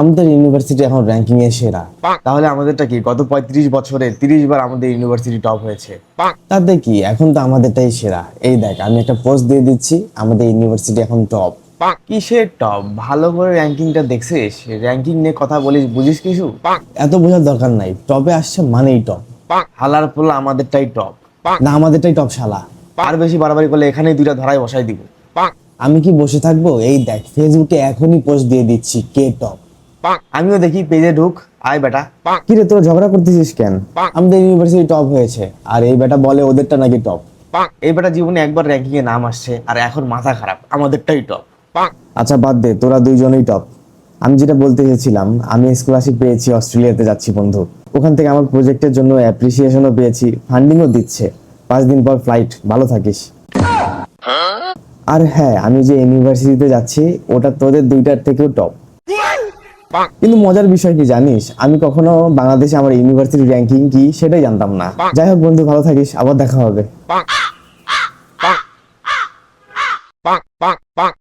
আমাদের ইউনিভার্সিটি এখন র্যাঙ্কিং এ সেরা। তাহলে আমাদেরটা কি গত 35 বছরে 30 বার আমাদের ইউনিভার্সিটি টপ হয়েছে। তাতে কি এখন তো আমাদেরটাই সেরা। এই দেখ আমি একটা পোস্ট দিয়ে দিচ্ছি, আমাদের ইউনিভার্সিটি এখন টপ। কিসের টপ? ভালো করে র্যাঙ্কিংটা দেখছিস? র্যাঙ্কিং নিয়ে কথা বলিস, বুঝিস কিছু? এত বোঝার দরকার নাই, টপে আসছে মানেই টপ। হালার পোলা আমাদেরটাই টপ। না আমাদেরটাই টপ শালা। আর বেশি বাড়াবাড়ি করলে এখানেই দুইটা ধরায় বসাই দিব। আমি কি বসে থাকবো? এই দেখ ফেসবুকে এখনই পোস্ট দিয়ে দিচ্ছি কে টপ। আমিও দেখি, পেজে ঢুক। আয় বেটা। কি রে তোরা ঝগড়া করতেছিস কেন? আমাদের ইউনিভার্সিটি টপ হয়েছে আর এই বেটা বলে ওদেরটা নাকি টপ। এই বেটা জীবনে একবার র্যাঙ্কিং এ নাম আসছে আর এখন মাথা খারাপ, আমাদেরটাই টপ। আচ্ছা বাদ দে, তোরা দুইজনেই টপ। আমি যেটা বলতে চেয়েছিলাম, আমি স্কলারশিপ পেয়েছি, অস্ট্রেলিয়াতে যাচ্ছি বন্ধু। ওখান থেকে আমার প্রজেক্টের জন্য অ্যাপ্রিসিয়েশনও পেয়েছি, ফান্ডিংও দিচ্ছে। 5 দিন পর ফ্লাইট, ভালো থাকিস। আর হ্যাঁ, আমি যে ইউনিভার্সিটিতে যাচ্ছি ওটা তোদের দুইটার থেকেও টপ। কিন্তু মজার বিষয় কি জানিস, আমি কখনো বাংলাদেশে আমার ইউনিভার্সিটি র্যাঙ্কিং কি সেটাই জানতাম না। যাই হোক বন্ধু, ভালো থাকিস, আবার দেখা হবে।